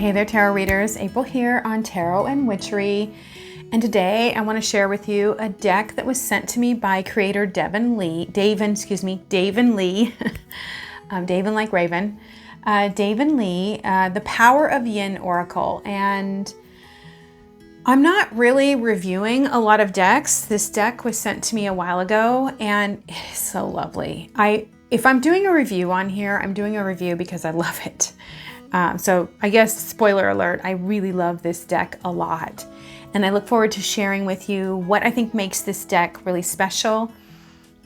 Hey there, tarot readers. April here on Tarot and Witchery. And today I want to share with you a deck that was sent to me by creator Davin Lee. Davin like Raven. Davin Lee, The Power of Yin Oracle. And I'm not really reviewing a lot of decks. This deck was sent to me a while ago and it is so lovely. If I'm doing a review on here, I'm doing a review because I love it. So I guess, spoiler alert, I really love this deck a lot. And I look forward to sharing with you what I think makes this deck really special.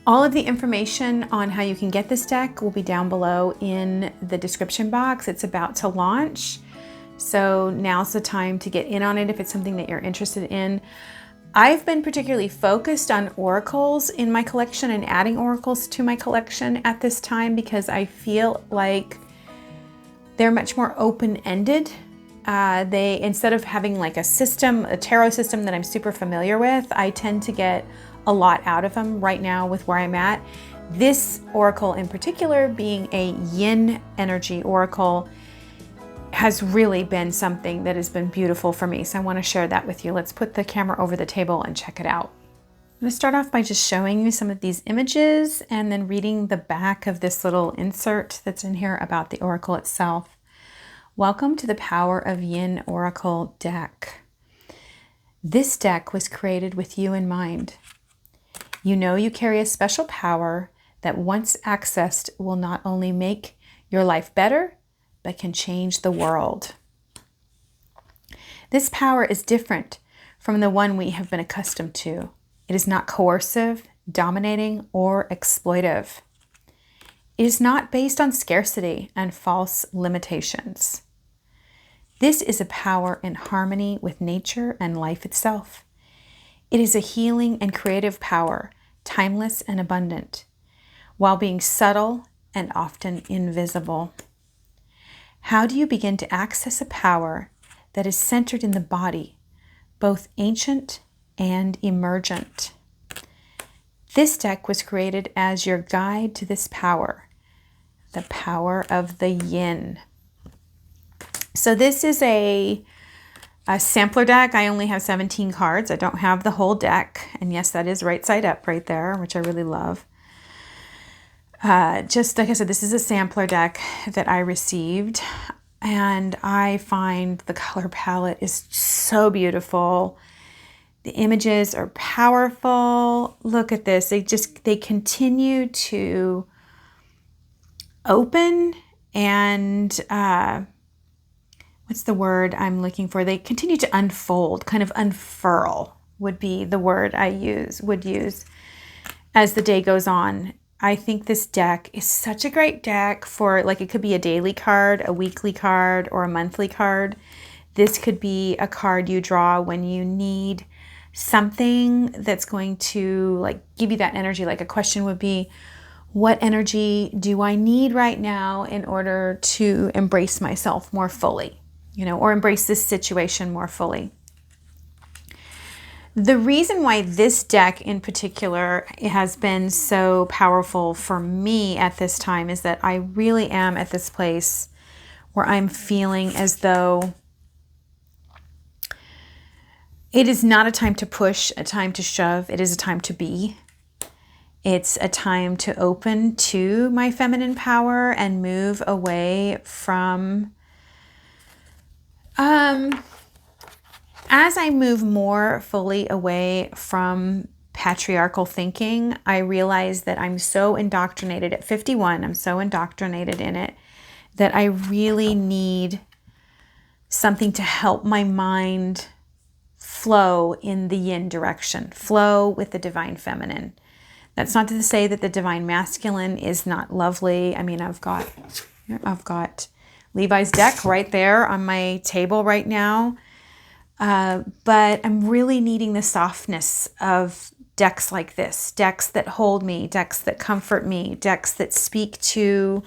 All of the information on how you can get this deck will be down below in the description box. It's about to launch. So now's the time to get in on it if it's something that you're interested in. I've been particularly focused on oracles in my collection and adding oracles to my collection at this time because I feel like they're much more open-ended. Instead of having like a tarot system that I'm super familiar with, I tend to get a lot out of them right now with where I'm at. This oracle in particular, being a yin energy oracle, has really been something that has been beautiful for me. So I want to share that with you. Let's put the camera over the table and check it out. I'm going to start off by just showing you some of these images and then reading the back of this little insert that's in here about the oracle itself. Welcome to the Power of Yin Oracle deck. This deck was created with you in mind. You know you carry a special power that once accessed will not only make your life better, but can change the world. This power is different from the one we have been accustomed to. It is not coercive, dominating, or exploitive. It is not based on scarcity and false limitations. This is a power in harmony with nature and life itself. It is a healing and creative power, timeless and abundant, while being subtle and often invisible. How do you begin to access a power that is centered in the body, both ancient and emergent? This deck was created as your guide to this power, the power of the yin. So this is a sampler deck. I only have 17 cards. I don't have the whole deck. And yes, that is right side up right there, which I really love. Just like I said, this is a sampler deck that I received. And I find the color palette is so beautiful. The images are powerful. Look at this. They continue to open and, what's the word I'm looking for? They continue to unfold, kind of unfurl would be the word would use as the day goes on. I think this deck is such a great deck for, like, it could be a daily card, a weekly card, or a monthly card. This could be a card you draw when you need something that's going to, like, give you that energy. Like, a question would be, what energy do I need right now in order to embrace myself more fully, or embrace this situation more fully? The reason why this deck in particular has been so powerful for me at this time is that I really am at this place where I'm feeling as though it is not a time to push, a time to shove. It is a time to be. It's a time to open to my feminine power and move away from, as I move more fully away from patriarchal thinking, I realize that I'm so indoctrinated at 51. I'm so indoctrinated in it that I really need something to help my mind flow in the yin direction, flow with the divine feminine. That's not to say that the divine masculine is not lovely. I mean, I've got Levi's deck right there on my table right now. But I'm really needing the softness of decks like this, decks that hold me, decks that comfort me, decks that speak to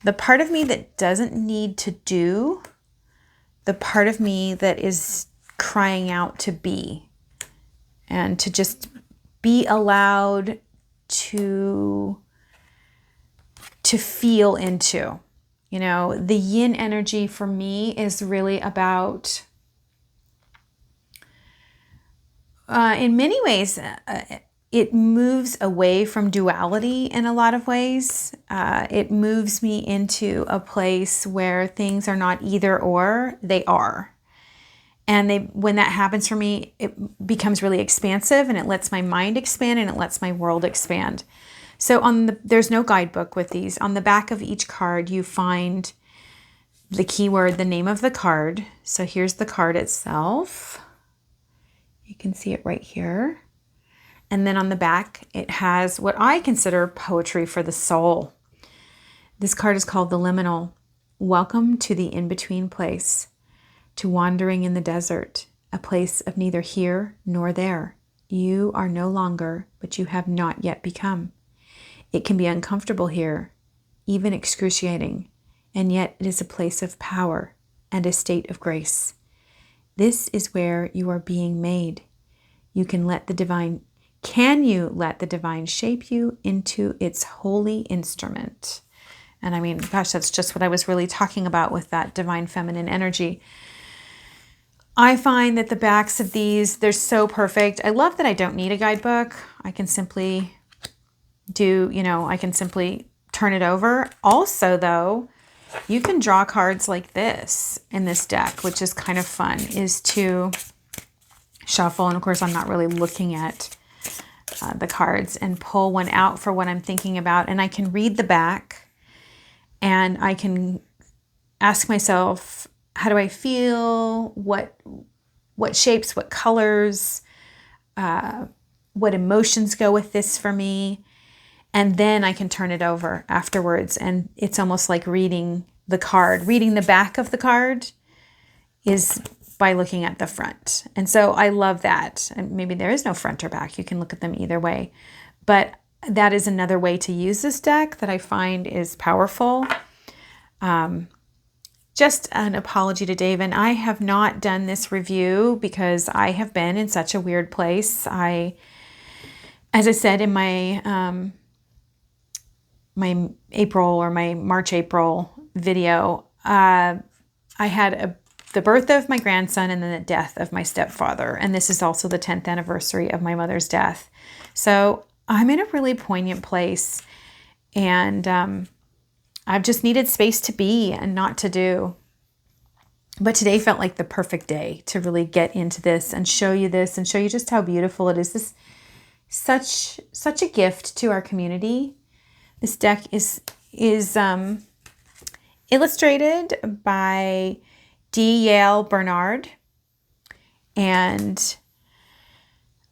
the part of me that doesn't need to do, the part of me that is crying out to be, and to just be allowed to feel into. You know, the yin energy for me is really about, in many ways, it moves away from duality in a lot of ways. It moves me into a place where things are not either or, they are. And when that happens for me, it becomes really expansive, and it lets my mind expand, and it lets my world expand. So there's no guidebook with these. On the back of each card, you find the keyword, the name of the card. So here's the card itself. You can see it right here. And then on the back, it has what I consider poetry for the soul. This card is called the Liminal. Welcome to the in-between place, to wandering in the desert, a place of neither here nor there. You are no longer, but you have not yet become. It can be uncomfortable here, even excruciating, and yet it is a place of power and a state of grace. This is where you are being made. Can you let the divine shape you into its holy instrument? And I mean, gosh, that's just what I was really talking about with that divine feminine energy. I find that the backs of these, they're so perfect. I love that I don't need a guidebook. I can simply turn it over. Also, though, you can draw cards like this in this deck, which is kind of fun, is to shuffle. And of course, I'm not really looking at the cards, and pull one out for what I'm thinking about. And I can read the back, and I can ask myself, how do I feel? What shapes, what colors, what emotions go with this for me? And then I can turn it over afterwards. And it's almost like reading the card. Reading the back of the card is by looking at the front. And so I love that. And maybe there is no front or back. You can look at them either way. But that is another way to use this deck that I find is powerful. Just an apology to Dave, and I have not done this review because I have been in such a weird place. As I said in my my March-April video, I had the birth of my grandson and then the death of my stepfather. And this is also the 10th anniversary of my mother's death. So I'm in a really poignant place, and I've just needed space to be and not to do. But today felt like the perfect day to really get into this and show you this and show you just how beautiful it is. This such a gift to our community. This deck is illustrated by D. Yale Bernard. And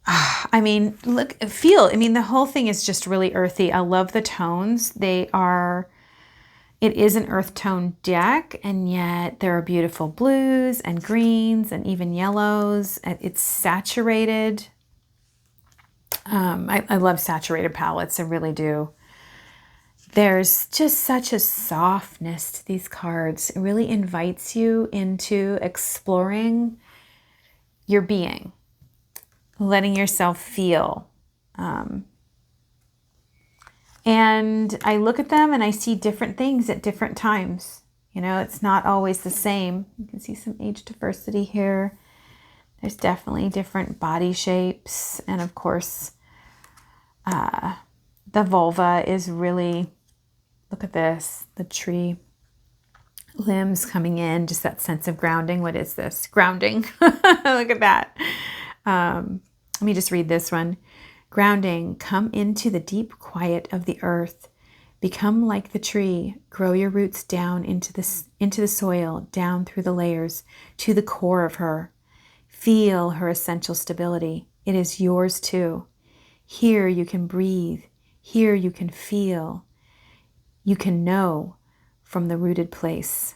the whole thing is just really earthy. I love the tones. It is an earth tone deck, and yet there are beautiful blues and greens and even yellows. It's saturated. I love saturated palettes. I really do. There's just such a softness to these cards. It really invites you into exploring your being, letting yourself feel. And I look at them and I see different things at different times. You know, it's not always the same. You can see some age diversity here. There's definitely different body shapes. And of course, the vulva is really, look at this, the tree limbs coming in, just that sense of grounding. What is this? Grounding. Look at that. Let me just read this one. Grounding, come into the deep quiet of the earth. Become like the tree. Grow your roots down into the soil, down through the layers, to the core of her. Feel her essential stability. It is yours too. Here you can breathe. Here you can feel. You can know from the rooted place.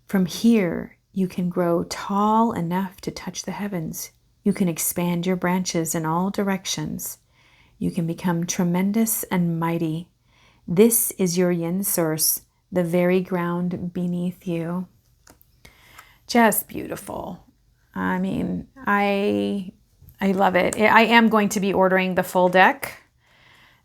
From here, you can grow tall enough to touch the heavens. You can expand your branches in all directions. You can become tremendous and mighty. This is your yin source, the very ground beneath you. Just beautiful. I mean, I love it. I am going to be ordering the full deck.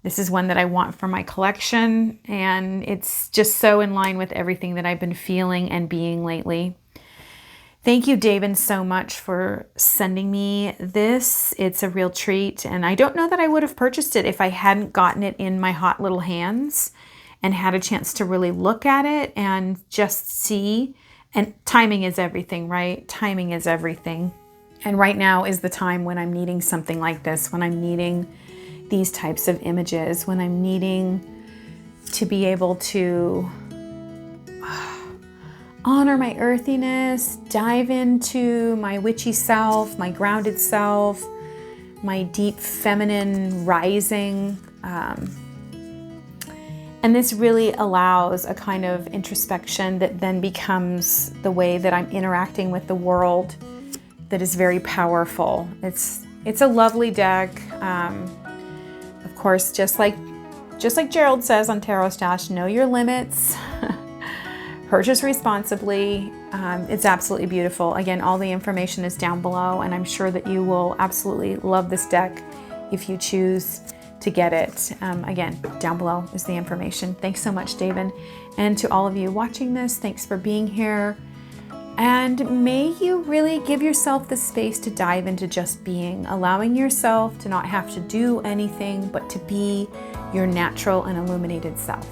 This is one that I want for my collection, and it's just so in line with everything that I've been feeling and being lately. Thank you, David, so much for sending me this. It's a real treat, and I don't know that I would have purchased it if I hadn't gotten it in my hot little hands and had a chance to really look at it and just see. And timing is everything, right? Timing is everything. And right now is the time when I'm needing something like this, when I'm needing these types of images, when I'm needing to be able to honor my earthiness, dive into my witchy self, my grounded self, my deep feminine rising. And this really allows a kind of introspection that then becomes the way that I'm interacting with the world, that is very powerful. It's a lovely deck. Of course, just like Gerald says on Tarot Stash, know your limits. Purchase responsibly. It's absolutely beautiful. Again, all the information is down below, and I'm sure that you will absolutely love this deck if you choose to get it. Again, down below is the information. Thanks so much, David. And to all of you watching this, thanks for being here. And may you really give yourself the space to dive into just being, allowing yourself to not have to do anything, but to be your natural and illuminated self.